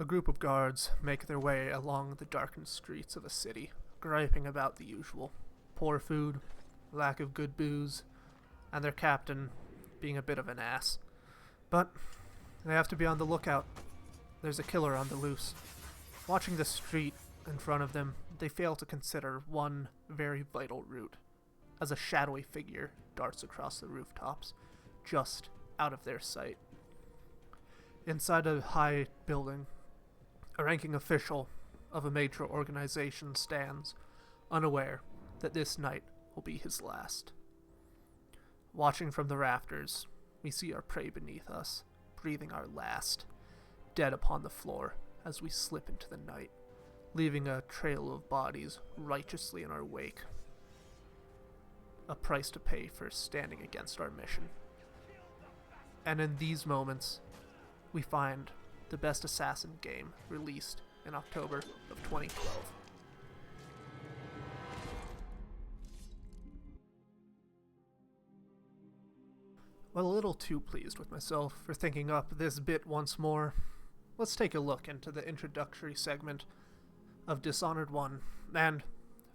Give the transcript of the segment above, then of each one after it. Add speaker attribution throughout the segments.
Speaker 1: A group of guards make their way along the darkened streets of a city, griping about the usual: poor food, lack of good booze, and their captain being a bit of an ass. But they have to be on the lookout. There's a killer on the loose. Watching the street in front of them, they fail to consider one very vital route, as a shadowy figure darts across the rooftops, just out of their sight. Inside a high building, a ranking official of a major organization stands, unaware that this night will be his last. Watching from the rafters, we see our prey beneath us, breathing our last, dead upon the floor as we slip into the night, leaving a trail of bodies righteously in our wake. A price to pay for standing against our mission. And in these moments, we find the best assassin game released in October of 2012. Well, a little too pleased with myself for thinking up this bit once more. Let's take a look into the introductory segment of Dishonored 1 and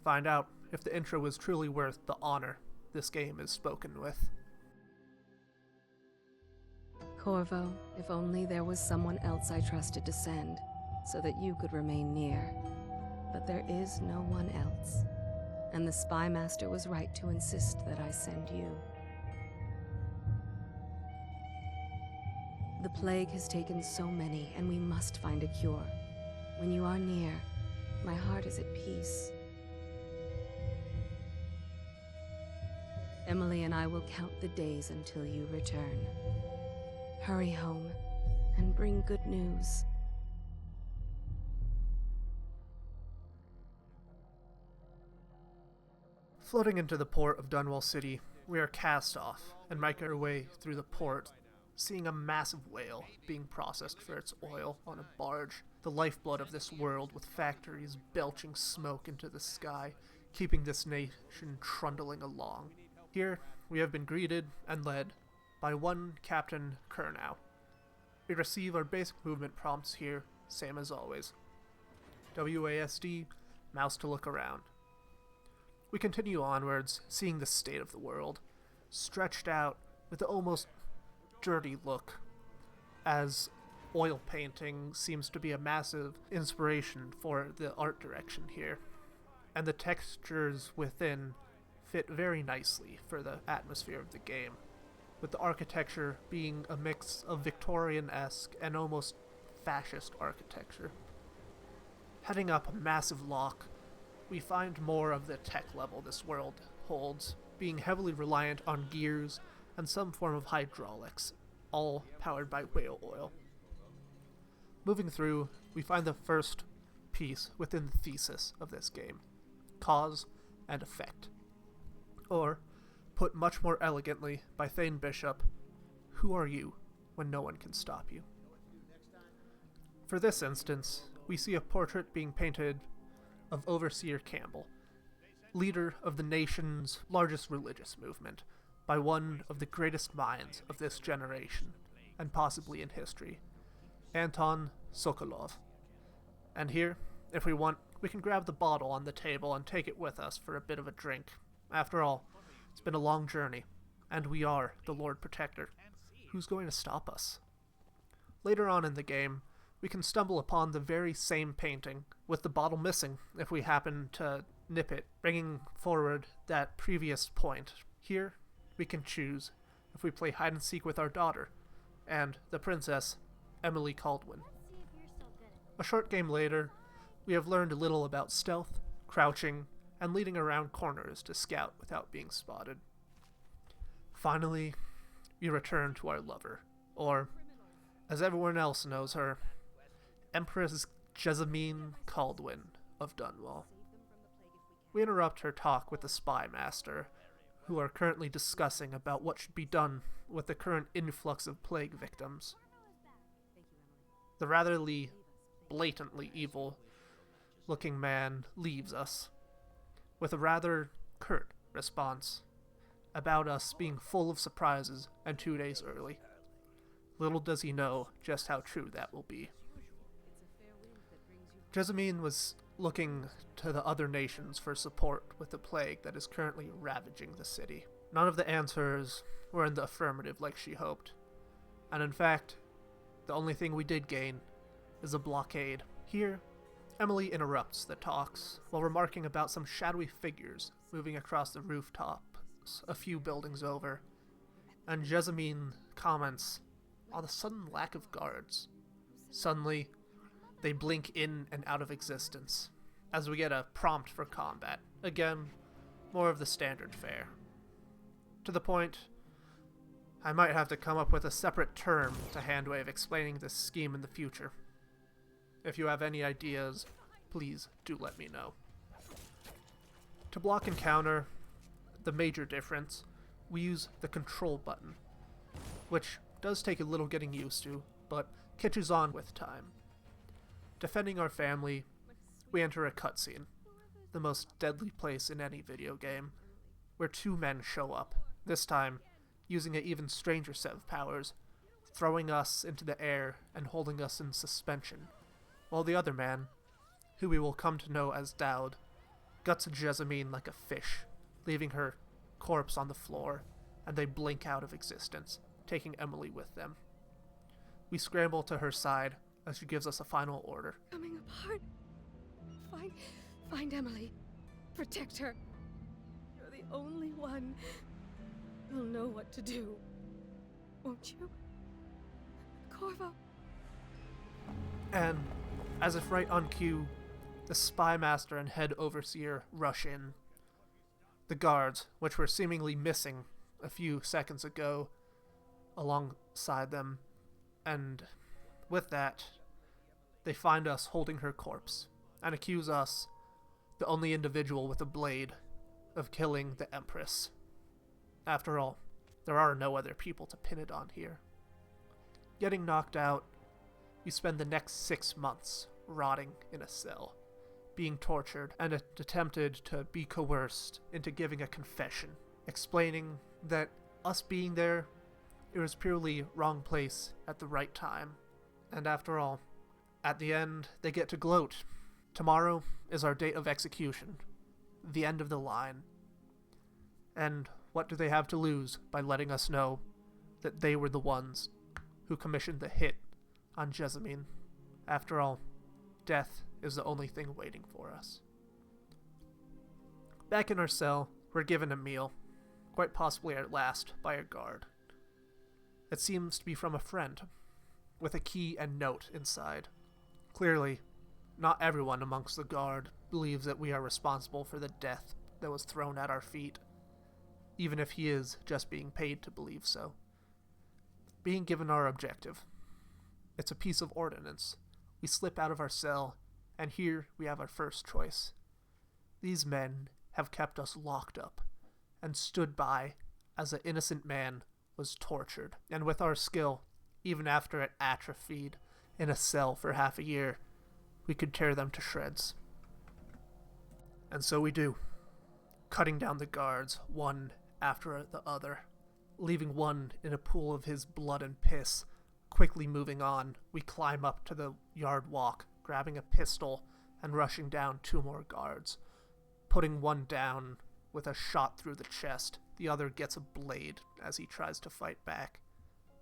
Speaker 1: find out if the intro was truly worth the honor this game is spoken with.
Speaker 2: Corvo, if only there was someone else I trusted to send, so that you could remain near. But there is no one else, and the Spy Master was right to insist that I send you. The plague has taken so many, and we must find a cure. When you are near, my heart is at peace. Emily and I will count the days until you return. Hurry home, and bring good news.
Speaker 1: Floating into the port of Dunwall City, we are cast off and make our way through the port, seeing a massive whale being processed for its oil on a barge, the lifeblood of this world, with factories belching smoke into the sky, keeping this nation trundling along. Here, we have been greeted and led by one Captain Kurnow. We receive our basic movement prompts here, same as always. WASD, mouse to look around. We continue onwards, seeing the state of the world, stretched out with an almost dirty look, as oil painting seems to be a massive inspiration for the art direction here, and the textures within fit very nicely for the atmosphere of the game, with the architecture being a mix of Victorian-esque and almost fascist architecture. Heading up a massive lock, we find more of the tech level this world holds, being heavily reliant on gears and some form of hydraulics, all powered by whale oil. Moving through, we find the first piece within the thesis of this game: cause and effect. Or, put much more elegantly by Thane Bishop, who are you when no one can stop you? For this instance, we see a portrait being painted of Overseer Campbell, leader of the nation's largest religious movement, by one of the greatest minds of this generation, and possibly in history, Anton Sokolov. And here, if we want, we can grab the bottle on the table and take it with us for a bit of a drink. After all, it's been a long journey, and we are the Lord Protector. Who's going to stop us? Later on in the game, we can stumble upon the very same painting, with the bottle missing if we happen to nip it, bringing forward that previous point. Here, we can choose if we play hide-and-seek with our daughter, and the princess, Emily Caldwin. A short game later, we have learned a little about stealth, crouching, and leading around corners to scout without being spotted. Finally, we return to our lover, or, as everyone else knows her, Empress Jessamine Caldwin of Dunwall. We interrupt her talk with the Spy Master, who are currently discussing about what should be done with the current influx of plague victims. The ratherly blatantly evil-looking man leaves us, with a rather curt response about us being full of surprises and 2 days early. Little does he know just how true that will be. Jessamine was looking to the other nations for support with the plague that is currently ravaging the city. None of the answers were in the affirmative like she hoped. And in fact, the only thing we did gain is a blockade. Here, Emily interrupts the talks while remarking about some shadowy figures moving across the rooftops a few buildings over, and Jessamine comments on the sudden lack of guards. Suddenly, they blink in and out of existence, as we get a prompt for combat. Again, more of the standard fare. To the point, I might have to come up with a separate term to Handwave explaining this scheme in the future. If you have any ideas, please do let me know. To block and counter, the major difference, we use the control button, which does take a little getting used to, but catches on with time. Defending our family, we enter a cutscene, the most deadly place in any video game, where two men show up, this time using an even stranger set of powers, throwing us into the air and holding us in suspension, while the other man, who we will come to know as Dowd, guts Jessamine like a fish, leaving her corpse on the floor, and they blink out of existence, taking Emily with them. We scramble to her side as she gives us a final order.
Speaker 2: Coming apart. Find Emily. Protect her. You're the only one who'll know what to do. Won't you? Corvo.
Speaker 1: And, as if right on cue, the spy master and head overseer rush in. The guards, which were seemingly missing a few seconds ago, alongside them, and with that, they find us holding her corpse, and accuse us, the only individual with a blade, of killing the Empress. After all, there are no other people to pin it on here. Getting knocked out, we spend the next 6 months rotting in a cell, being tortured, and attempted to be coerced into giving a confession, explaining that us being there, it was purely wrong place at the right time. And after all, at the end, they get to gloat. Tomorrow is our date of execution, the end of the line. And what do they have to lose by letting us know that they were the ones who commissioned the hit on Jessamine? After all, death is the only thing waiting for us. Back in our cell, we're given a meal, quite possibly at last, by a guard. It seems to be from a friend, with a key and note inside. Clearly, not everyone amongst the guard believes that we are responsible for the death that was thrown at our feet, even if he is just being paid to believe so. Being given our objective. It's a piece of ordnance. We slip out of our cell, and here we have our first choice. These men have kept us locked up, and stood by as an innocent man was tortured, and with our skill, even after it atrophied in a cell for half a year, we could tear them to shreds. And so we do, cutting down the guards one after the other, leaving one in a pool of his blood and piss. Quickly moving on, we climb up to the yard walk, grabbing a pistol and rushing down 2 more guards, putting one down with a shot through the chest. The other gets a blade as he tries to fight back.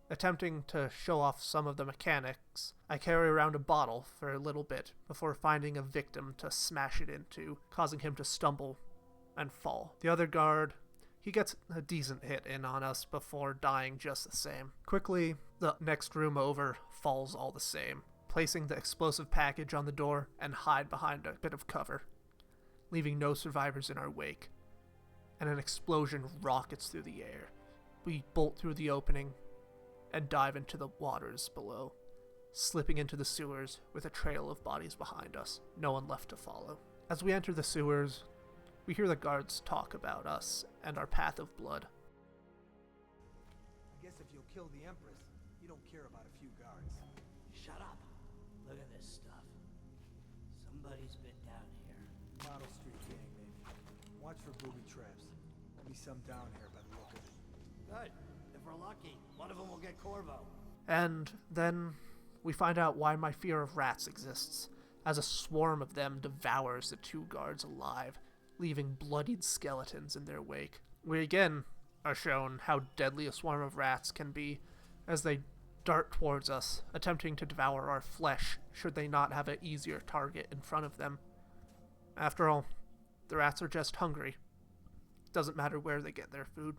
Speaker 1: Attempting to show off some of the mechanics, I carry around a bottle for a little bit before finding a victim to smash it into, causing him to stumble and fall. The other guard, he gets a decent hit in on us before dying just the same. Quickly, the next room over falls all the same, placing the explosive package on the door and hide behind a bit of cover, leaving no survivors in our wake. And an explosion rockets through the air. We bolt through the opening and dive into the waters below, slipping into the sewers with a trail of bodies behind us, no one left to follow. As we enter the sewers, we hear the guards talk about us and our path of blood.
Speaker 3: I guess if you'll kill the Empress, you don't care about a few guards.
Speaker 4: Shut up. Look at this stuff. Somebody's been down here.
Speaker 3: Model Street gang, maybe. Watch for booby traps. There'll be some down here by the look of it.
Speaker 4: Good. If we're lucky, one of them will get Corvo.
Speaker 1: And then we find out why my fear of rats exists, as a swarm of them devours the two guards alive, leaving bloodied skeletons in their wake. We again are shown how deadly a swarm of rats can be as they dart towards us, attempting to devour our flesh should they not have an easier target in front of them. After all, the rats are just hungry. Doesn't matter where they get their food.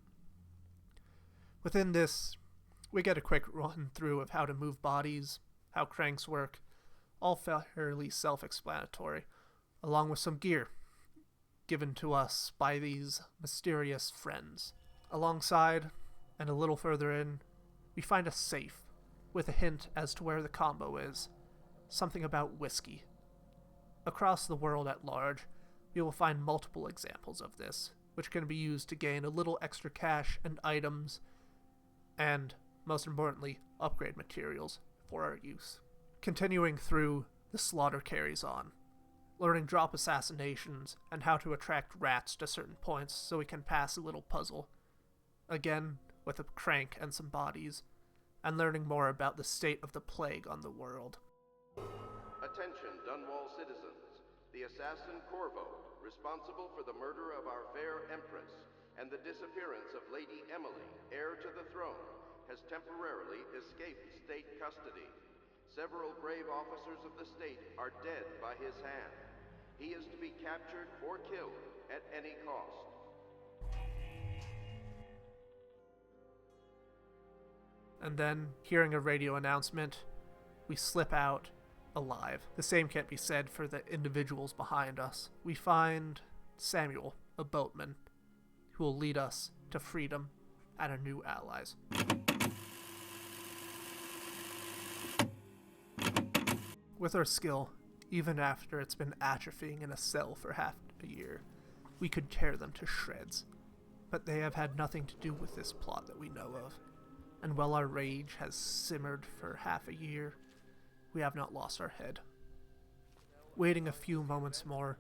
Speaker 1: Within this, we get a quick run through of how to move bodies, how cranks work, all fairly self-explanatory, along with some gear given to us by these mysterious friends. Alongside, and a little further in, we find a safe with a hint as to where the combo is, something about whiskey. Across the world at large, we will find multiple examples of this, which can be used to gain a little extra cash and items, and, most importantly, upgrade materials for our use. Continuing through, the slaughter carries on, learning drop assassinations and how to attract rats to certain points so we can pass a little puzzle. Again, with a crank and some bodies, and learning more about the state of the plague on the world.
Speaker 5: Attention, Dunwall citizens. The assassin Corvo, responsible for the murder of our fair Empress and the disappearance of Lady Emily, heir to the throne, has temporarily escaped state custody. Several brave officers of the state are dead by his hand. He is to be captured or killed at any cost.
Speaker 1: And then, hearing a radio announcement, we slip out alive. The same can't be said for the individuals behind us. We find Samuel, a boatman, who will lead us to freedom and our new allies. With our skill, even after it's been atrophying in a cell for half a year, we could tear them to shreds. But they have had nothing to do with this plot that we know of. And while our rage has simmered for half a year, we have not lost our head. Waiting a few moments more,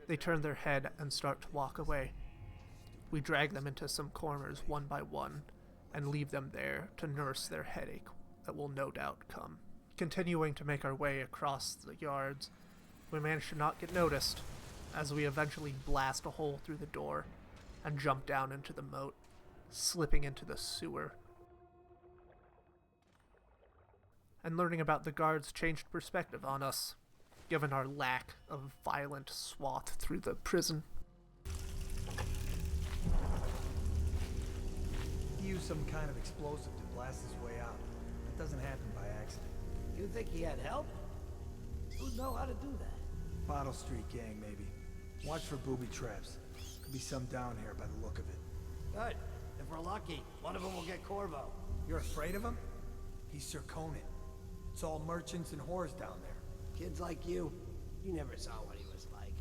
Speaker 1: they turn their head and start to walk away. We drag them into some corners one by one and leave them there to nurse their headache that will no doubt come. Continuing to make our way across the yards, we manage to not get noticed as we eventually blast a hole through the door and jump down into the moat, slipping into the sewer. And learning about the guards' changed perspective on us, given our lack of violent swath through the prison.
Speaker 3: He used some kind of explosive to blast his way out. That doesn't happen by accident.
Speaker 4: You think he had help? Who'd know how to do that?
Speaker 3: Bottle Street gang, maybe. Watch for booby traps. Could be some down here by the look of it.
Speaker 4: Good. If we're lucky, one of them will get Corvo.
Speaker 3: You're afraid of him? He's Sir Conan. It's all merchants and whores down there.
Speaker 4: Kids like you never saw what he was like.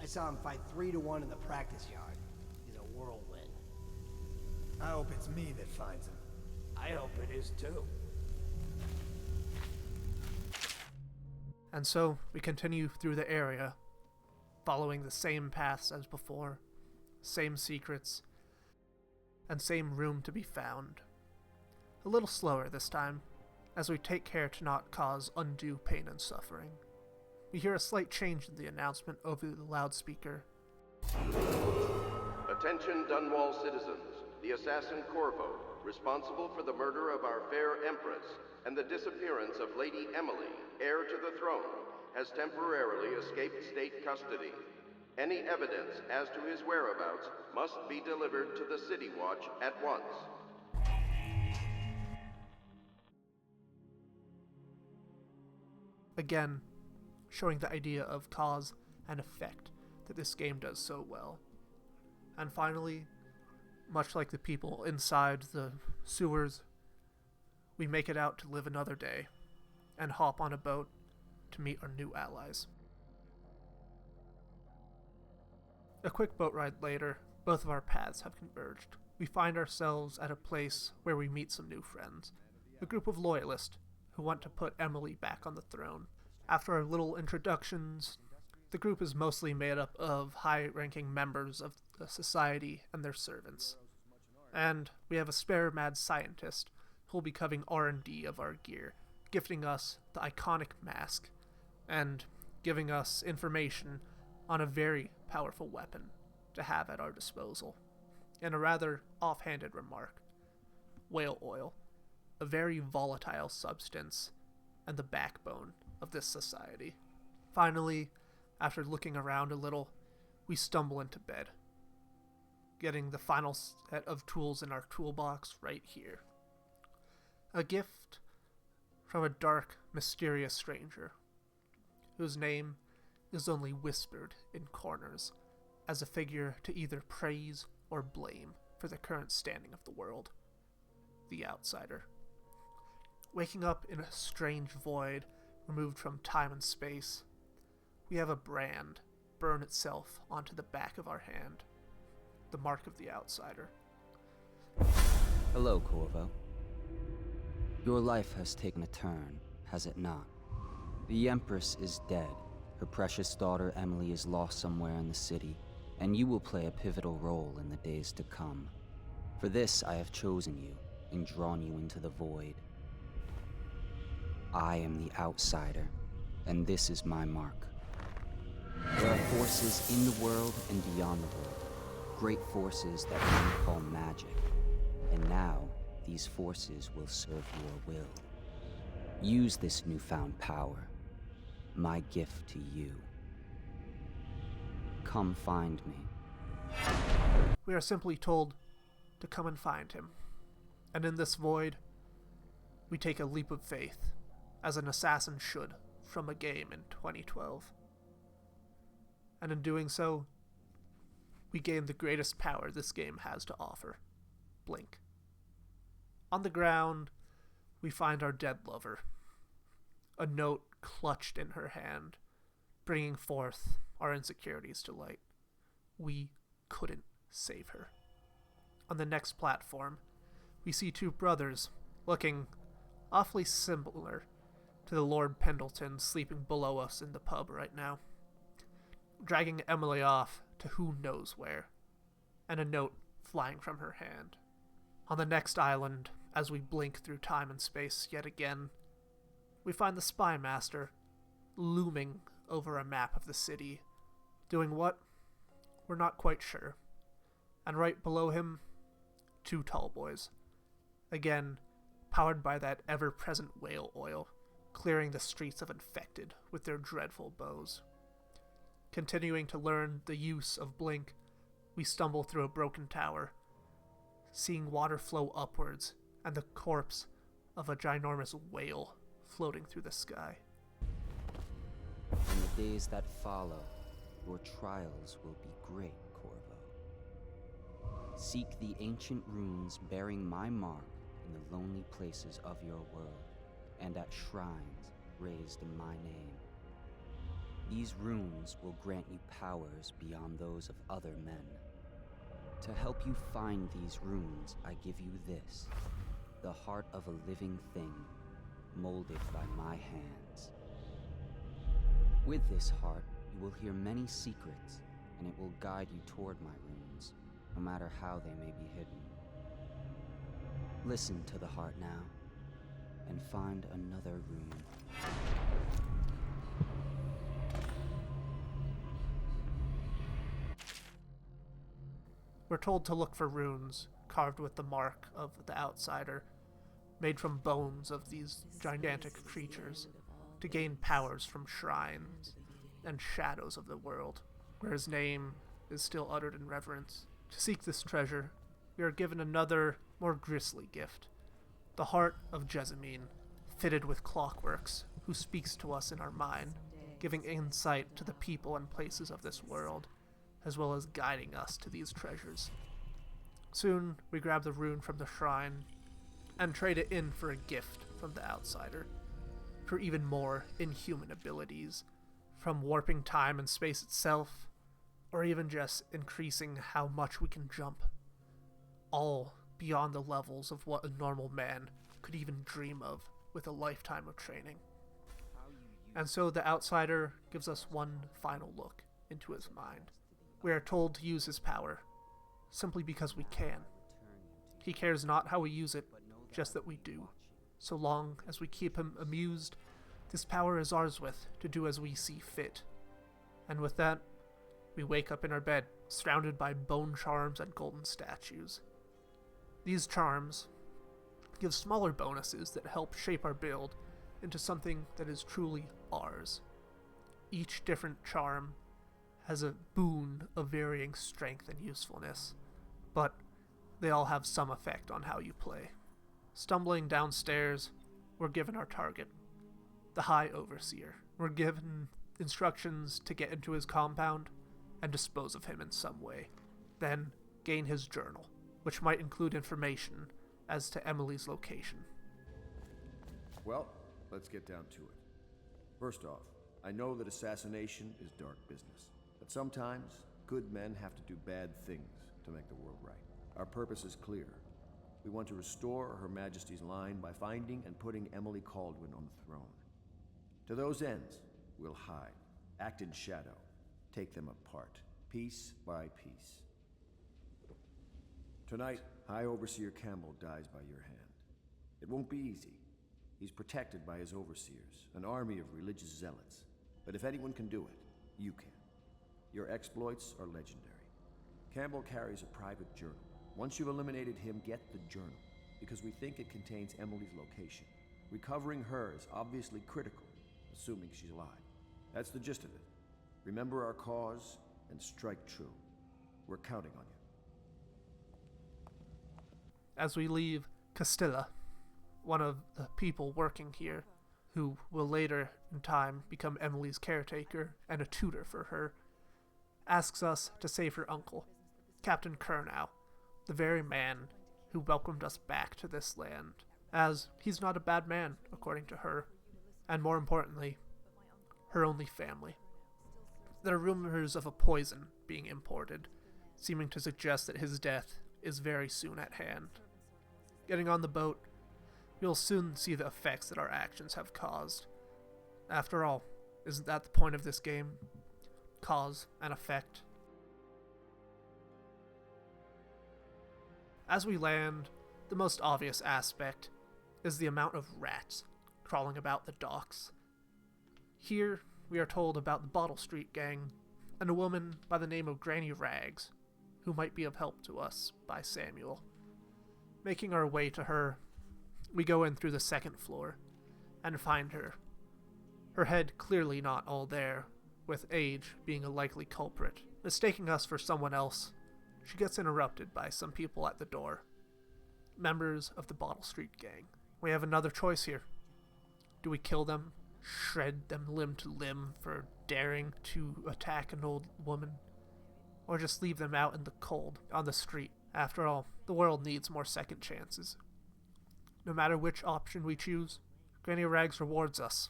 Speaker 4: I saw him fight 3-1 in the practice yard. He's a whirlwind.
Speaker 3: I hope it's me that finds him.
Speaker 4: I hope it is too.
Speaker 1: And so, we continue through the area, following the same paths as before, same secrets, and same room to be found. A little slower this time, as we take care to not cause undue pain and suffering. We hear a slight change in the announcement over the loudspeaker.
Speaker 5: Attention, Dunwall citizens. The assassin Corvo, responsible for the murder of our fair Empress and the disappearance of Lady Emily, heir to the throne, has temporarily escaped state custody. Any evidence as to his whereabouts must be delivered to the City Watch at once.
Speaker 1: Again, showing the idea of cause and effect that this game does so well. And finally, much like the people inside the sewers, we make it out to live another day and hop on a boat to meet our new allies. A quick boat ride later, both of our paths have converged. We find ourselves at a place where we meet some new friends, a group of loyalists who want to put Emily back on the throne. After our little introductions, the group is mostly made up of high-ranking members of the society and their servants. And we have a spare mad scientist who will be covering R&D of our gear, gifting us the iconic mask and giving us information on a very powerful weapon to have at our disposal. In a rather offhanded remark, whale oil, a very volatile substance and the backbone of this society. Finally, after looking around a little, we stumble into bed, getting the final set of tools in our toolbox right here. A gift from a dark, mysterious stranger, whose name is only whispered in corners as a figure to either praise or blame for the current standing of the world. The Outsider. Waking up in a strange void removed from time and space, we have a brand burn itself onto the back of our hand. The mark of the Outsider.
Speaker 6: Hello, Corvo. Your life has taken a turn, has it not? The Empress is dead. Her precious daughter Emily is lost somewhere in the city, and you will play a pivotal role in the days to come. For this, I have chosen you and drawn you into the void. I am the Outsider, and this is my mark. There are forces in the world and beyond the world, great forces that men call magic, and now these forces will serve your will. Use this newfound power, my gift to you. Come find me.
Speaker 1: We are simply told to come and find him. And in this void, we take a leap of faith, as an assassin should, from a game in 2012. And in doing so, we gain the greatest power this game has to offer, Blink. On the ground, we find our dead lover, a note clutched in her hand, bringing forth our insecurities to light. We couldn't save her. On the next platform, we see two brothers looking awfully similar to the Lord Pendleton sleeping below us in the pub right now, dragging Emily off to who knows where, and a note flying from her hand. On the next island, as we blink through time and space yet again, we find the Spy Master looming over a map of the city. Doing what? We're not quite sure. And right below him, two tall boys. Again, powered by that ever-present whale oil, clearing the streets of infected with their dreadful bows. Continuing to learn the use of Blink, we stumble through a broken tower, seeing water flow upwards and the corpse of a ginormous whale floating through the sky.
Speaker 6: In the days that follow, your trials will be great, Corvo. Seek the ancient runes bearing my mark in the lonely places of your world, and at shrines raised in my name. These runes will grant you powers beyond those of other men. To help you find these runes, I give you this, the heart of a living thing, molded by my hands. With this heart, you will hear many secrets, and it will guide you toward my runes, no matter how they may be hidden. Listen to the heart now, and find another rune.
Speaker 1: We're told to look for runes carved with the mark of the Outsider, made from bones of these gigantic creatures, to gain powers from shrines and shadows of the world, where his name is still uttered in reverence. To seek this treasure, we are given another, more grisly gift, the heart of Jessamine, fitted with clockworks, who speaks to us in our mind, giving insight to the people and places of this world, as well as guiding us to these treasures. Soon, we grab the rune from the shrine and trade it in for a gift from the Outsider, for even more inhuman abilities, from warping time and space itself, or even just increasing how much we can jump, all beyond the levels of what a normal man could even dream of with a lifetime of training. And so the Outsider gives us one final look into his mind. We are told to use his power, simply because we can. He cares not how we use it, just that we do, so long as we keep him amused, This power is ours to do as we see fit. And with that, we wake up in our bed, surrounded by bone charms and golden statues. These charms give smaller bonuses that help shape our build into something that is truly ours. Each different charm has a boon of varying strength and usefulness, but they all have some effect on how you play. Stumbling downstairs, we're given our target, the High Overseer. We're given instructions to get into his compound and dispose of him in some way. Then gain his journal, which might include information as to Emily's location.
Speaker 7: Well, let's get down to it. First off, I know that assassination is dark business, but sometimes good men have to do bad things to make the world right. Our purpose is clear. We want to restore Her Majesty's line by finding and putting Emily Caldwin on the throne. To those ends, we'll hide, act in shadow, take them apart, piece by piece. Tonight, High Overseer Campbell dies by your hand. It won't be easy. He's protected by his overseers, an army of religious zealots. But if anyone can do it, you can. Your exploits are legendary. Campbell carries a private journal. Once you've eliminated him, get the journal, because we think it contains Emily's location. Recovering her is obviously critical, assuming she's alive. That's the gist of it. Remember our cause and strike true. We're counting on you.
Speaker 1: As we leave Castilla, one of the people working here, who will later in time become Emily's caretaker and a tutor for her, asks us to save her uncle, Captain Kernow, the very man who welcomed us back to this land, as he's not a bad man, according to her, and more importantly, her only family. There are rumors of a poison being imported, seeming to suggest that his death is very soon at hand. Getting on the boat, you'll soon see the effects that our actions have caused. After all, isn't that the point of this game? Cause and effect. As we land, the most obvious aspect is the amount of rats crawling about the docks. Here, we are told about the Bottle Street gang and a woman by the name of Granny Rags, who might be of help to us by Samuel. Making our way to her, we go in through the second floor and find her. Her head clearly not all there, with age being a likely culprit. Mistaking us for someone else, she gets interrupted by some people at the door. Members of the Bottle Street gang. We have another choice here. Do we kill them, shred them limb to limb for daring to attack an old woman, or just leave them out in the cold on the street? After all, the world needs more second chances. No matter which option we choose, Granny Rags rewards us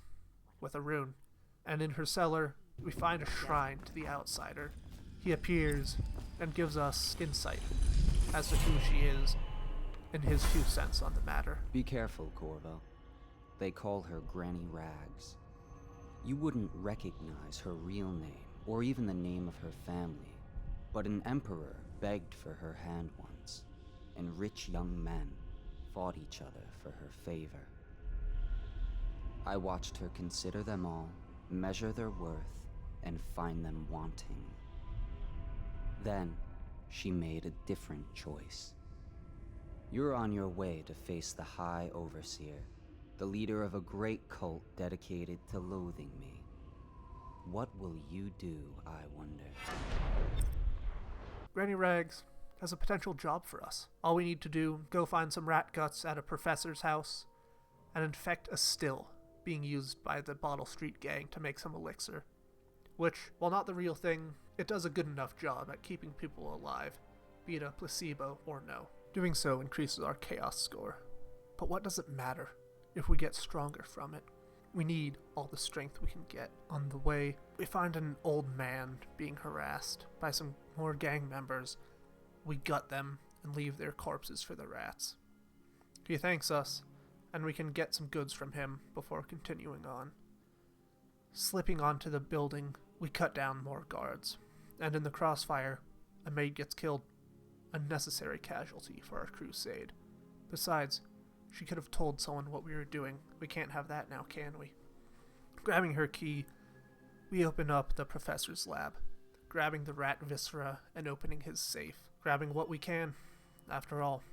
Speaker 1: with a rune, and in her cellar, we find a shrine to the outsider. He appears and gives us insight as to who she is and his 2 cents on the matter.
Speaker 6: Be careful, Corvo. They call her Granny Rags. You wouldn't recognize her real name, or even the name of her family, but an emperor begged for her hand once, and rich young men fought each other for her favor. I watched her consider them all, measure their worth, and find them wanting. Then, she made a different choice. You're on your way to face the High Overseer, the leader of a great cult dedicated to loathing me. What will you do, I wonder?
Speaker 1: Granny Rags has a potential job for us. All we need to do, go find some rat guts at a professor's house, and infect a still being used by the Bottle Street gang to make some elixir. Which, while not the real thing, it does a good enough job at keeping people alive, be it a placebo or no. Doing so increases our chaos score. But what does it matter if we get stronger from it? We need all the strength we can get. On the way, we find an old man being harassed by some more gang members. We gut them and leave their corpses for the rats. He thanks us, and we can get some goods from him before continuing on. Slipping onto the building, we cut down more guards, and in the crossfire, a maid gets killed, a necessary casualty for our crusade. Besides, she could have told someone what we were doing. We can't have that now, can we? Grabbing her key, we open up the professor's lab, grabbing the rat viscera and opening his safe, grabbing what we can. After all,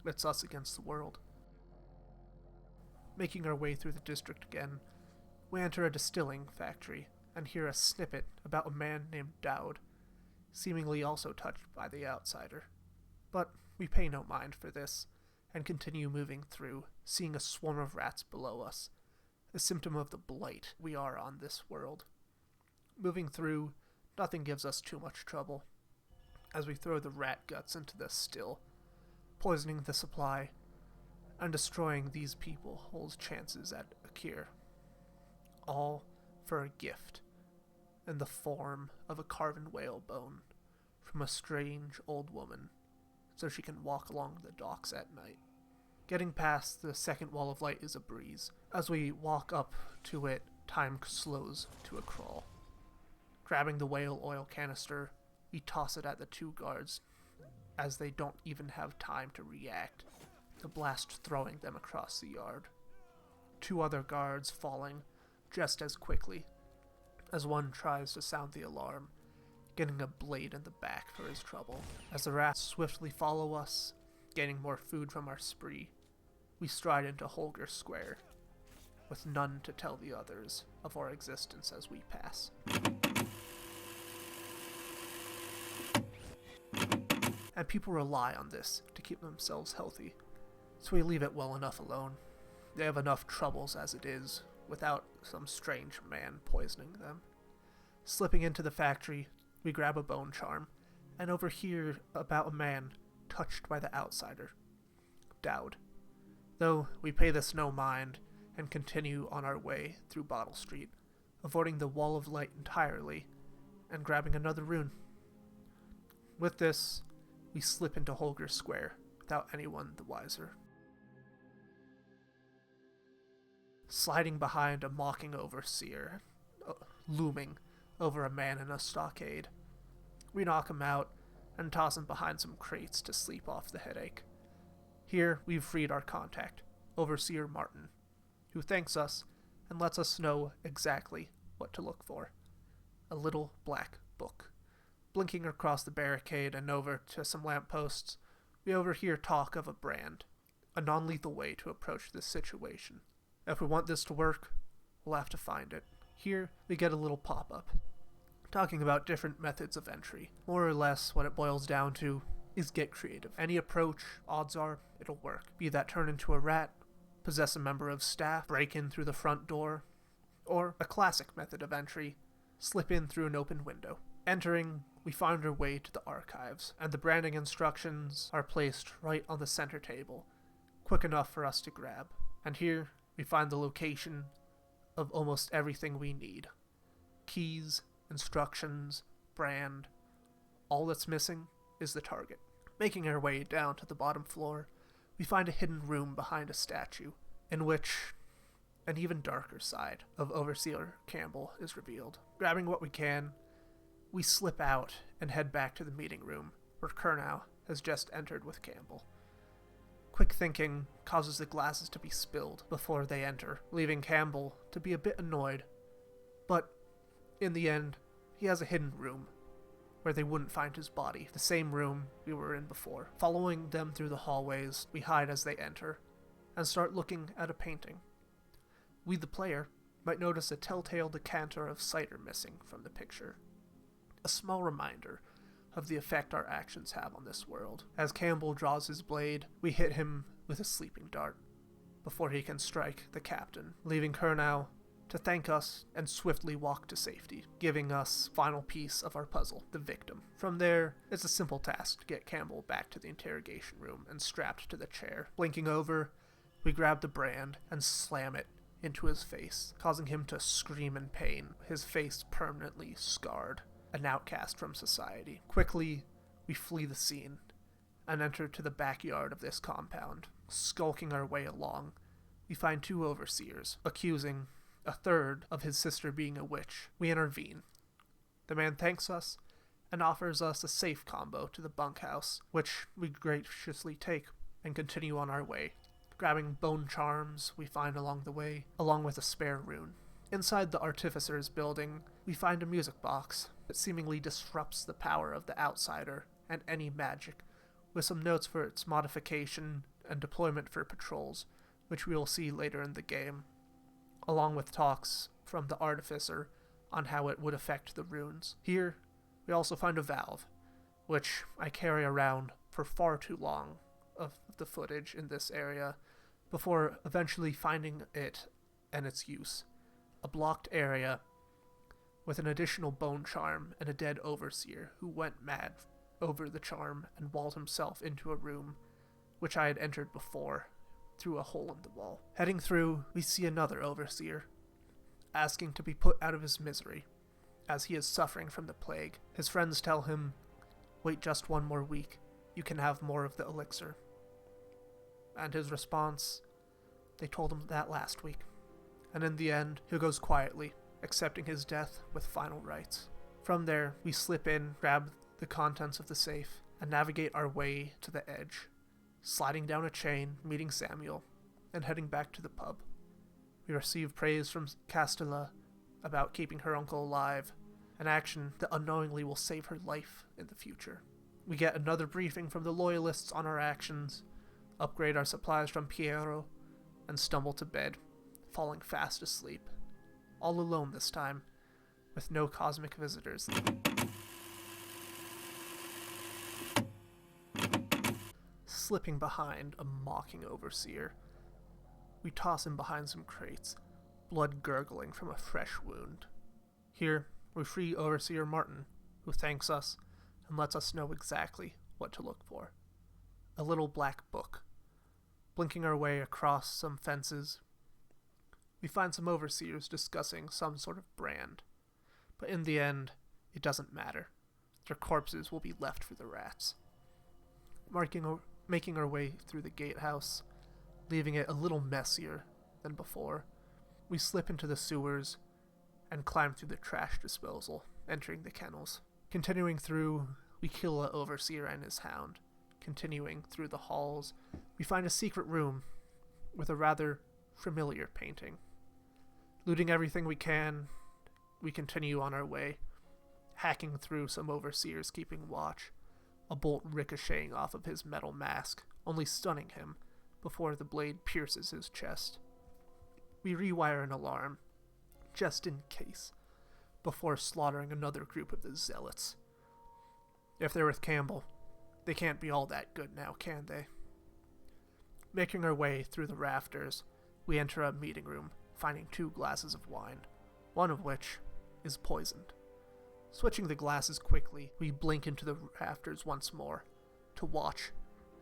Speaker 1: it's us against the world. Making our way through the district again, we enter a distilling factory and hear a snippet about a man named Dowd, seemingly also touched by the outsider. But we pay no mind for this, and continue moving through, seeing a swarm of rats below us, a symptom of the blight we are on this world. Moving through, nothing gives us too much trouble, as we throw the rat guts into the still, poisoning the supply, and destroying these people holds chances at a cure. All for a gift, in the form of a carven whale bone, from a strange old woman, so she can walk along the docks at night. Getting past the second wall of light is a breeze. As we walk up to it, time slows to a crawl. Grabbing the whale oil canister, we toss it at the two guards, as they don't even have time to react, the blast throwing them across the yard. Two other guards falling just as quickly, as one tries to sound the alarm, getting a blade in the back for his trouble. As the rats swiftly follow us, gaining more food from our spree, we stride into Holger Square, with none to tell the others of our existence as we pass. And people rely on this to keep themselves healthy, so we leave it well enough alone. They have enough troubles as it is, without some strange man poisoning them. Slipping into the factory, we grab a bone charm, and overhear about a man touched by the outsider, Dowd. Though we pay this no mind, and continue on our way through Bottle Street, avoiding the wall of light entirely, and grabbing another rune. With this, we slip into Holger Square, without anyone the wiser. Sliding behind a mocking overseer, looming over a man in a stockade, we knock him out and toss him behind some crates to sleep off the headache. Here we've freed our contact, Overseer Martin, who thanks us and lets us know exactly what to look for. A little black book. Blinking across the barricade and over to some lampposts, we overhear talk of a brand, a non-lethal way to approach this situation. If we want this to work, we'll have to find it. Here, we get a little pop-up, talking about different methods of entry. More or less, what it boils down to is get creative. Any approach, odds are, it'll work. Be that turn into a rat, possess a member of staff, break in through the front door, or a classic method of entry, slip in through an open window. Entering, we find our way to the archives, and the branding instructions are placed right on the center table, quick enough for us to grab. And here, we find the location of almost everything we need. Keys, instructions, brand. All that's missing is the target. Making our way down to the bottom floor, we find a hidden room behind a statue, in which an even darker side of Overseer Campbell is revealed. Grabbing what we can, we slip out and head back to the meeting room, where Kurnow has just entered with Campbell. Quick thinking causes the glasses to be spilled before they enter, leaving Campbell to be a bit annoyed. But in the end, he has a hidden room where they wouldn't find his body, the same room we were in before. Following them through the hallways, we hide as they enter and start looking at a painting. We, the player, might notice a telltale decanter of cider missing from the picture. A small reminder of the effect our actions have on this world. As Campbell draws his blade, we hit him with a sleeping dart before he can strike the captain, leaving Kurnow to thank us and swiftly walk to safety, giving us final piece of our puzzle, the victim. From there, it's a simple task to get Campbell back to the interrogation room and strapped to the chair. Blinking over, we grab the brand and slam it into his face, causing him to scream in pain, his face permanently scarred, an outcast from society. Quickly, we flee the scene and enter to the backyard of this compound. Skulking our way along, we find two overseers, accusing a third of his sister being a witch. We intervene. The man thanks us and offers us a safe combo to the bunkhouse, which we graciously take and continue on our way, grabbing bone charms we find along the way, along with a spare rune. Inside the Artificer's building, we find a music box that seemingly disrupts the power of the Outsider and any magic, with some notes for its modification and deployment for patrols, which we will see later in the game, along with talks from the Artificer on how it would affect the runes. Here, we also find a valve, which I carry around for far too long of the footage in this area, before eventually finding it and its use. A blocked area with an additional bone charm and a dead overseer who went mad over the charm and walled himself into a room which I had entered before through a hole in the wall. Heading through, we see another overseer, asking to be put out of his misery, as he is suffering from the plague. His friends tell him, "Wait just one more week, you can have more of the elixir." And his response, "They told him that last week." And in the end, he goes quietly, accepting his death with final rites. From there, we slip in, grab the contents of the safe, and navigate our way to the edge, sliding down a chain, meeting Samuel, and heading back to the pub. We receive praise from Castella about keeping her uncle alive, an action that unknowingly will save her life in the future. We get another briefing from the Loyalists on our actions, upgrade our supplies from Piero, and stumble to bed, falling fast asleep. All alone this time, with no cosmic visitors. Slipping behind a mocking overseer, we toss him behind some crates, blood gurgling from a fresh wound. Here, we free Overseer Martin, who thanks us and lets us know exactly what to look for. A little black book. Blinking our way across some fences, we find some overseers discussing some sort of brand. But in the end, it doesn't matter. Their corpses will be left for the rats. Making our way through the gatehouse, leaving it a little messier than before, we slip into the sewers and climb through the trash disposal, entering the kennels. Continuing through, we kill an overseer and his hound. Continuing through the halls, we find a secret room with a rather familiar painting. Looting everything we can, we continue on our way, hacking through some overseers keeping watch, a bolt ricocheting off of his metal mask, only stunning him before the blade pierces his chest. We rewire an alarm, just in case, before slaughtering another group of the zealots. If they're with Campbell, they can't be all that good now, can they? Making our way through the rafters, we enter a meeting room, finding 2 glasses of wine, one of which is poisoned. Switching the glasses quickly, we blink into the rafters once more, to watch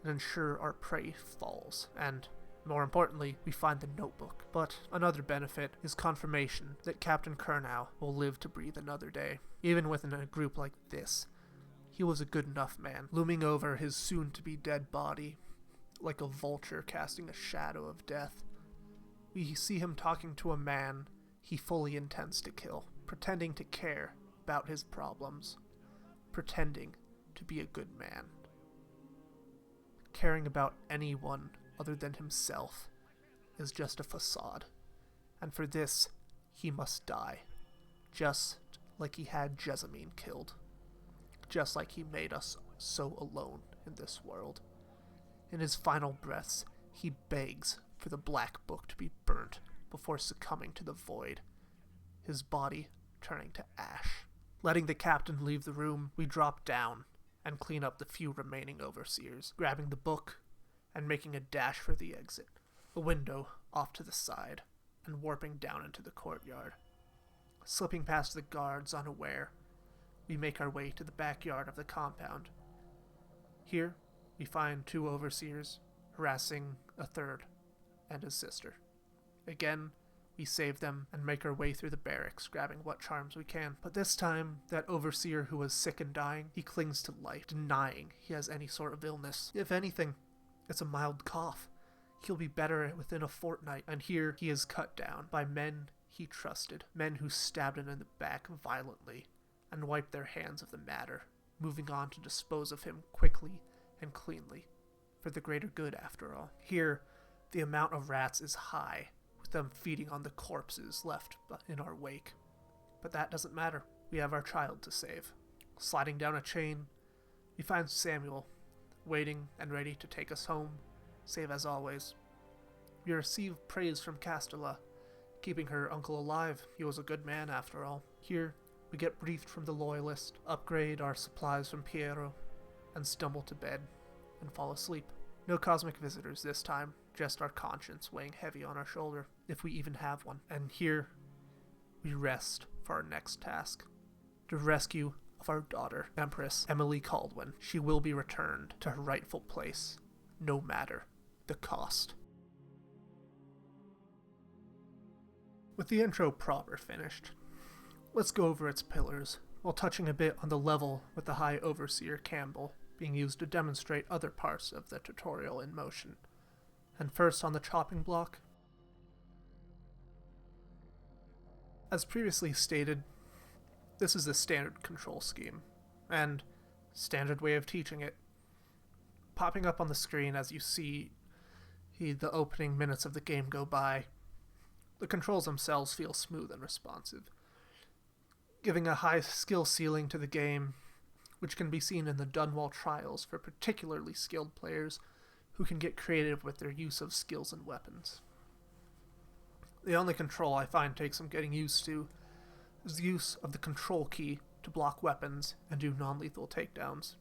Speaker 1: and ensure our prey falls, and, more importantly, we find the notebook. But another benefit is confirmation that Captain Kurnow will live to breathe another day. Even within a group like this, he was a good enough man, looming over his soon-to-be dead body, like a vulture casting a shadow of death. We see him talking to a man he fully intends to kill, pretending to care about his problems, pretending to be a good man. Caring about anyone other than himself is just a facade, and for this, he must die, just like he had Jessamine killed, just like he made us so alone in this world. In his final breaths, he begs for the Black Book to be burnt before succumbing to the void, his body turning to ash. Letting the captain leave the room, we drop down and clean up the few remaining overseers, grabbing the book and making a dash for the exit, a window off to the side, and warping down into the courtyard. Slipping past the guards unaware, we make our way to the backyard of the compound. Here, we find 2 overseers harassing a third and his sister. Again, we save them and make our way through the barracks, grabbing what charms we can. But this time, that overseer who was sick and dying, he clings to life, denying he has any sort of illness. If anything, it's a mild cough. He'll be better within a fortnight, and here he is cut down by men he trusted, men who stabbed him in the back violently and wiped their hands of the matter, moving on to dispose of him quickly and cleanly, for the greater good after all. Here, the amount of rats is high, with with them feeding on the corpses left in our wake. But that doesn't matter. We have our child to save. Sliding down a chain, we find Samuel, waiting and ready to take us home, save as always. We receive praise from Castella, keeping her uncle alive. He was a good man after all. Here, we get briefed from the Loyalist, upgrade our supplies from Piero, and stumble to bed and fall asleep. No cosmic visitors this time, just our conscience weighing heavy on our shoulder, if we even have one. And here, we rest for our next task. The rescue of our daughter, Empress Emily Caldwin. She will be returned to her rightful place, no matter the cost. With the intro proper finished, let's go over its pillars, while touching a bit on the level with the High Overseer Campbell being used to demonstrate other parts of the tutorial in motion. And first on the chopping block. As previously stated, this is the standard control scheme, and standard way of teaching it. Popping up on the screen as you see the opening minutes of the game go by, the controls themselves feel smooth and responsive, giving a high skill ceiling to the game, which can be seen in the Dunwall trials for particularly skilled players who can get creative with their use of skills and weapons. The only control I find takes some getting used to is the use of the control key to block weapons and do non-lethal takedowns.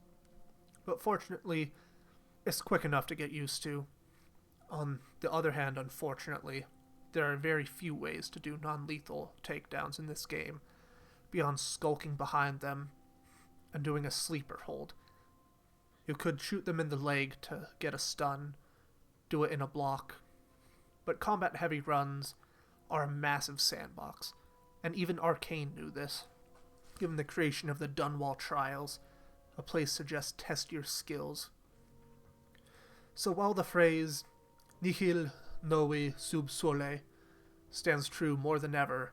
Speaker 1: But fortunately, it's quick enough to get used to. On the other hand, unfortunately, there are very few ways to do non-lethal takedowns in this game, beyond skulking behind them and doing a sleeper hold. You could shoot them in the leg to get a stun, do it in a block, but combat-heavy runs are a massive sandbox, and even Arcane knew this, given the creation of the Dunwall Trials, a place to just test your skills. So while the phrase nihil novi sub sole stands true more than ever,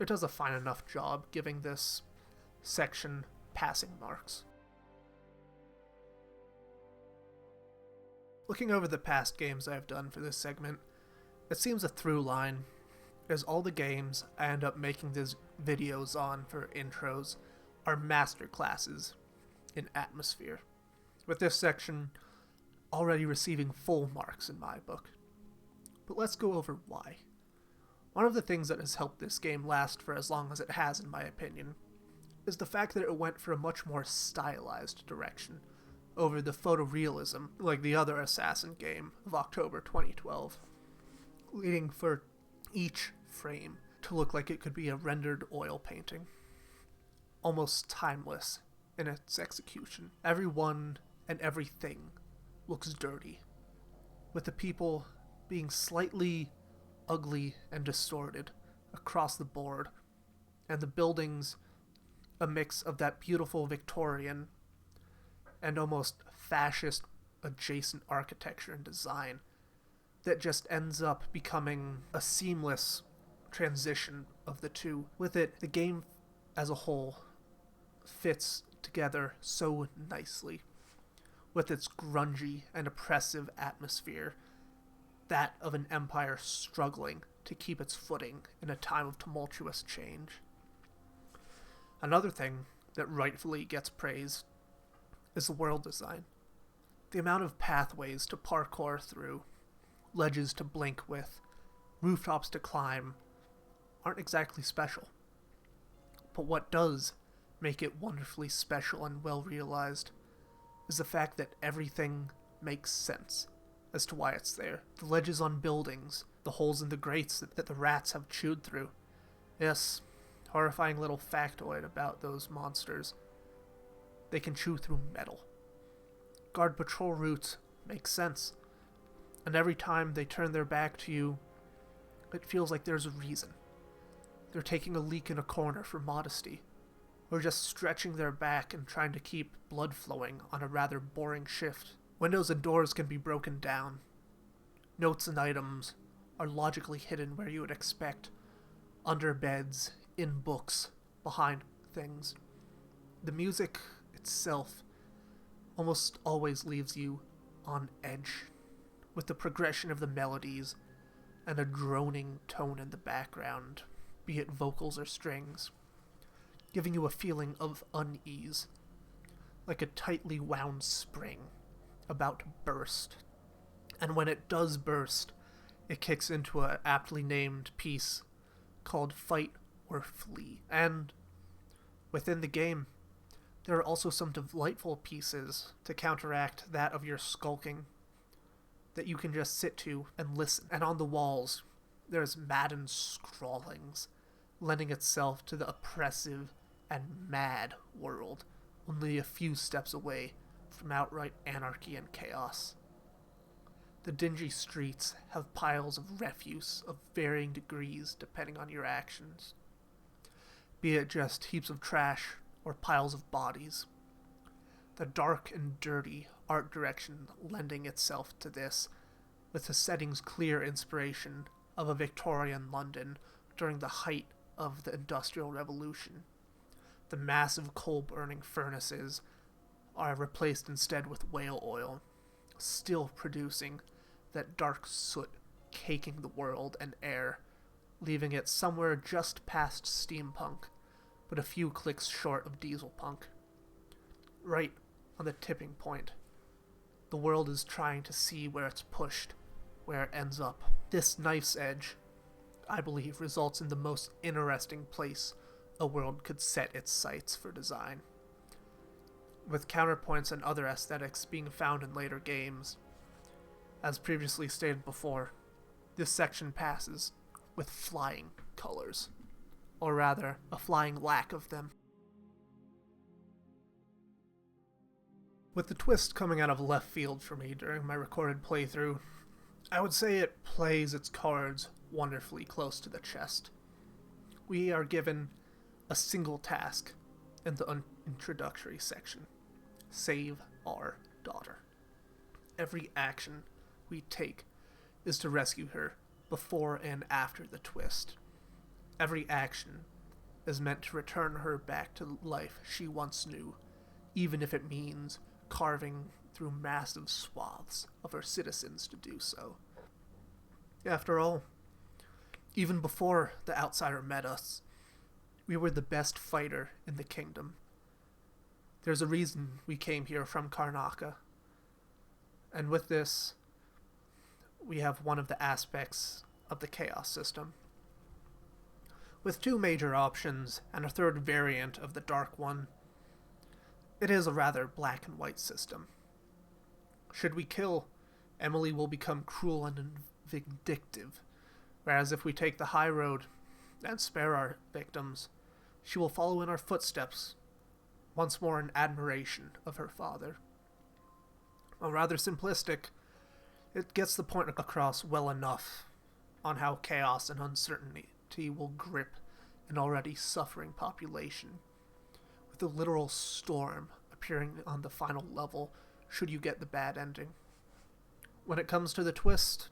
Speaker 1: it does a fine enough job giving this section passing marks. Looking over the past games I've done for this segment, it seems a through line is all the games I end up making these videos on for intros are masterclasses in atmosphere, with this section already receiving full marks in my book. But let's go over why. One of the things that has helped this game last for as long as it has, in my opinion, is the fact that it went for a much more stylized direction over the photorealism like the other Assassin game of October 2012, leading for each frame to look like it could be a rendered oil painting. Almost timeless in its execution. Everyone and everything looks dirty, with the people being slightly ugly and distorted across the board, and the buildings a mix of that beautiful Victorian and almost fascist adjacent architecture and design that just ends up becoming a seamless transition of the two. With it, the game as a whole fits together so nicely, with its grungy and oppressive atmosphere, that of an empire struggling to keep its footing in a time of tumultuous change. Another thing that rightfully gets praised is the world design. The amount of pathways to parkour through, ledges to blink with, rooftops to climb, aren't exactly special. But what does make it wonderfully special and well realized is the fact that everything makes sense as to why it's there. The ledges on buildings, the holes in the grates that the rats have chewed through. Yes, horrifying little factoid about those monsters. They can chew through metal. Guard patrol routes make sense. And every time they turn their back to you, it feels like there's a reason. They're taking a leak in a corner for modesty, or just stretching their back and trying to keep blood flowing on a rather boring shift. Windows and doors can be broken down. Notes and items are logically hidden where you would expect, under beds, in books, behind things. The music itself almost always leaves you on edge, with the progression of the melodies and a droning tone in the background, be it vocals or strings, giving you a feeling of unease, like a tightly wound spring about to burst. And when it does burst, it kicks into an aptly named piece called Fight or Flee. And within the game, there are also some delightful pieces to counteract that of your skulking that you can just sit to and listen. And on the walls, there's maddened scrawlings, lending itself to the oppressive and mad world, only a few steps away from outright anarchy and chaos. The dingy streets have piles of refuse of varying degrees depending on your actions, be it just heaps of trash or piles of bodies. The dark and dirty art direction lending itself to this, with the setting's clear inspiration of a Victorian London during the height of the Industrial Revolution. The massive coal-burning furnaces are replaced instead with whale oil, still producing that dark soot caking the world and air, leaving it somewhere just past steampunk, but a few clicks short of dieselpunk. Right on the tipping point, the world is trying to see where it's pushed, where it ends up. This knife's edge, I believe, results in the most interesting place a world could set its sights for design, with counterpoints and other aesthetics being found in later games. As previously stated before, this section passes with flying colors, or rather, a flying lack of them. With the twist coming out of left field for me during my recorded playthrough, I would say it plays its cards wonderfully close to the chest. We are given a single task in the introductory section: save our daughter. Every action we take is to rescue her before and after the twist. Every action is meant to return her back to the life she once knew, even if it means carving through massive swaths of her citizens to do so. After all, even before the outsider met us, we were the best fighter in the kingdom. There's a reason we came here from Karnaca. And with this, we have one of the aspects of the chaos system, with two major options and a third variant of the dark one. It is a rather black and white system. Should we kill, Emily will become cruel and vindictive, whereas if we take the high road and spare our victims, she will follow in our footsteps, once more in admiration of her father. While rather simplistic, it gets the point across well enough on how chaos and uncertainty will grip an already suffering population, with a literal storm appearing on the final level should you get the bad ending. When it comes to the twist,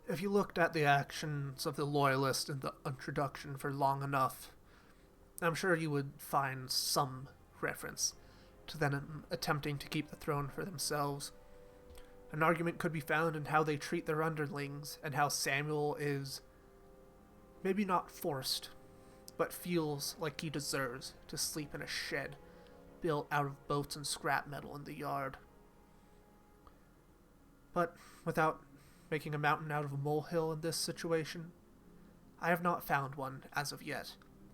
Speaker 1: if you looked at the actions of the Loyalist in the introduction for long enough, I'm sure you would find some reference to them attempting to keep the throne for themselves. An argument could be found in how they treat their underlings, and how Samuel is maybe not forced, but feels like he deserves to sleep in a shed built out of boats and scrap metal in the yard. But without making a mountain out of a molehill in this situation, I have not found one as of yet,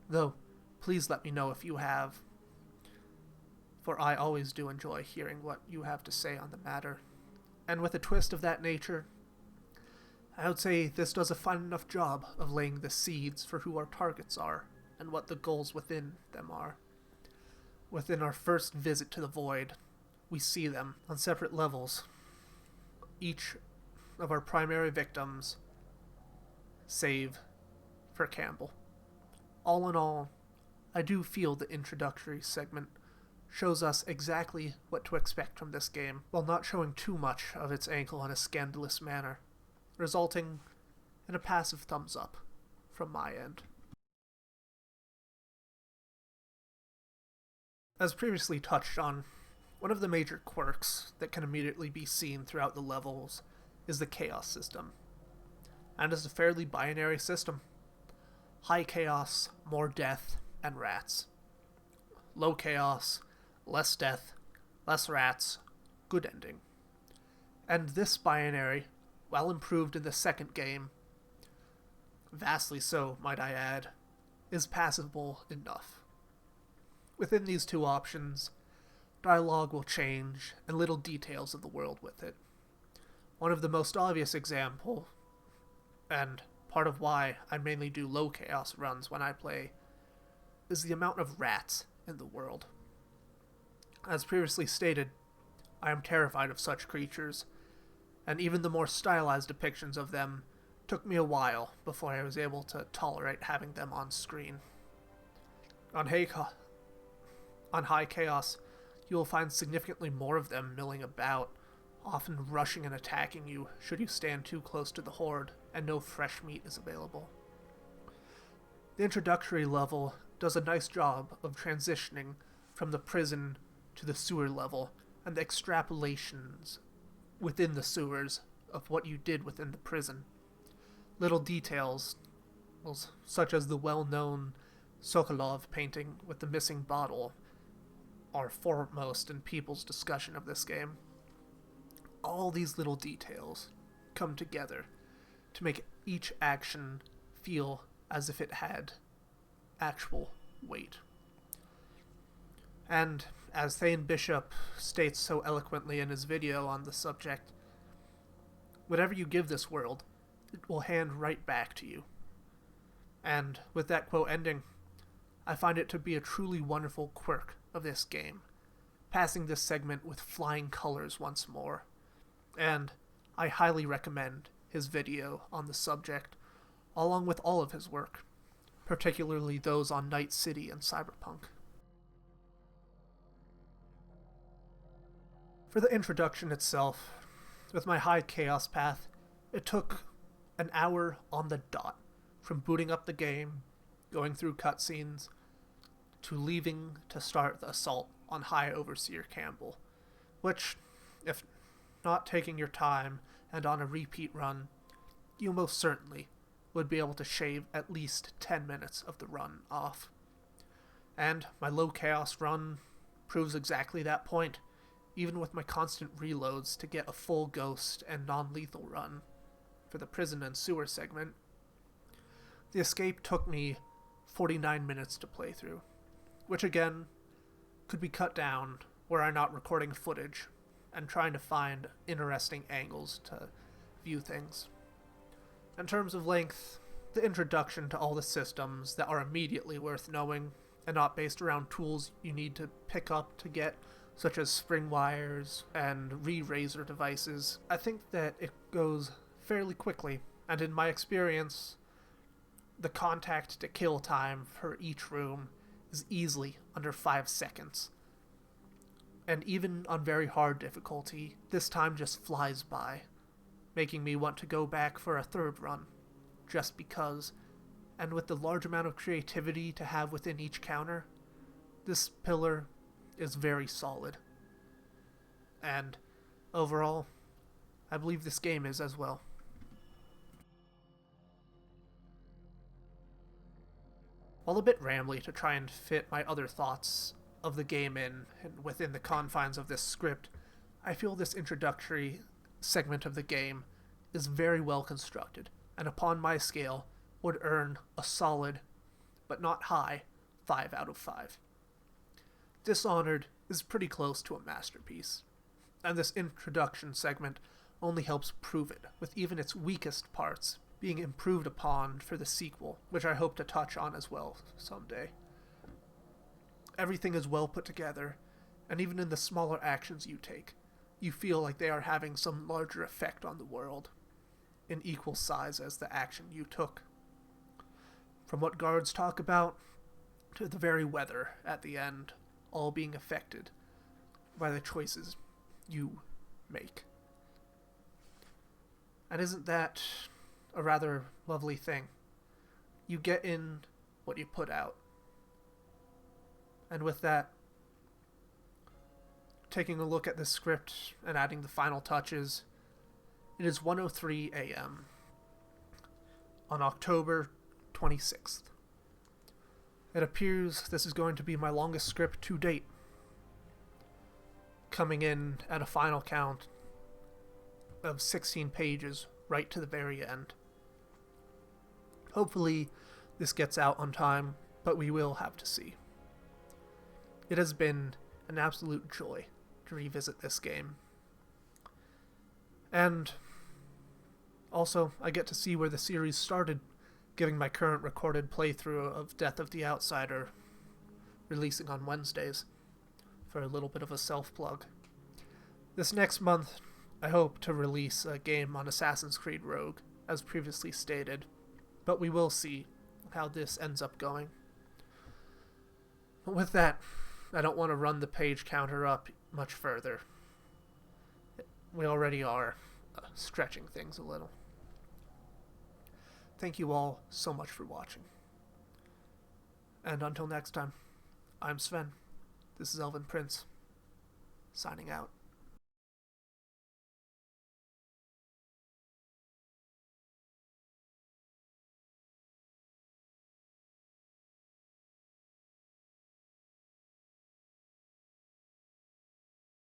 Speaker 1: though please let me know if you have, for I always do enjoy hearing what you have to say on the matter. And with a twist of that nature, I would say this does a fine enough job of laying the seeds for who our targets are, and what the goals within them are. Within our first visit to the Void, we see them on separate levels. Each of our primary victims, save for Campbell. All in all, I do feel the introductory segment shows us exactly what to expect from this game, while not showing too much of its ankle in a scandalous manner, resulting in a passive thumbs up from my end. As previously touched on, one of the major quirks that can immediately be seen throughout the levels is the chaos system. and is a fairly binary system. High chaos, more death, and rats. Low chaos, less death, less rats, good ending. And this binary, while improved in the second game, vastly so, might I add, is passable enough. Within these two options, dialogue will change, and little details of the world with it. One of the most obvious example, and part of why I mainly do low chaos runs when I play, is the amount of rats in the world. As previously stated, I am terrified of such creatures, and even the more stylized depictions of them took me a while before I was able to tolerate having them on screen. On High Chaos, you will find significantly more of them milling about, often rushing and attacking you should you stand too close to the horde and no fresh meat is available. The introductory level does a nice job of transitioning from the prison to the sewer level and the extrapolations within the sewers of what you did within the prison. Little details, such as the well-known Sokolov painting with the missing bottle, are foremost in people's discussion of this game. All these little details come together to make each action feel as if it had actual weight. And as Thane Bishop states so eloquently in his video on the subject, whatever you give this world, it will hand right back to you. And with that quote ending, I find it to be a truly wonderful quirk of this game, passing this segment with flying colors once more. And I highly recommend his video on the subject, along with all of his work, particularly those on Night City and Cyberpunk. For the introduction itself, with my High Chaos path, it took an hour on the dot, from booting up the game, going through cutscenes, to leaving to start the assault on High Overseer Campbell, which, if not taking your time and on a repeat run, you most certainly would be able to shave at least 10 minutes of the run off. And my low chaos run proves exactly that point, even with my constant reloads to get a full ghost and non-lethal run for the prison and sewer segment. The escape took me 49 minutes to play through, which again could be cut down were I not recording footage and trying to find interesting angles to view things. In terms of length, the introduction to all the systems that are immediately worth knowing and not based around tools you need to pick up to get, such as spring wires and re-razor devices, I think that it goes fairly quickly, and in my experience, the contact to kill time for each room is easily under 5 seconds. And even on very hard difficulty, this time just flies by, making me want to go back for a third run, just because. And with the large amount of creativity to have within each counter, this pillar is very solid. And overall, I believe this game is as well. While a bit rambly to try and fit my other thoughts of the game in and within the confines of this script, I feel this introductory segment of the game is very well constructed, and upon my scale would earn a solid, but not high, 5 out of 5. Dishonored is pretty close to a masterpiece, and this introduction segment only helps prove it, with even its weakest parts being improved upon for the sequel, which I hope to touch on as well someday. Everything is well put together, and even in the smaller actions you take, you feel like they are having some larger effect on the world, in equal size as the action you took. From what guards talk about, to the very weather at the end, all being affected by the choices you make. And isn't that a rather lovely thing? You get in what you put out. And with that, taking a look at the script and adding the final touches, it is 1:03 a.m. on October 26th. It appears this is going to be my longest script to date, coming in at a final count of 16 pages right to the very end. Hopefully this gets out on time, but we will have to see. It has been an absolute joy to revisit this game. And also, I get to see where the series started, giving my current recorded playthrough of Death of the Outsider releasing on Wednesdays for a little bit of a self-plug. This next month, I hope to release a game on Assassin's Creed Rogue, as previously stated, but we will see how this ends up going. But with that, I don't want to run the page counter up much further. We already are stretching things a little. Thank you all so much for watching. And until next time, I'm Sven. This is Elvin Prince, signing out.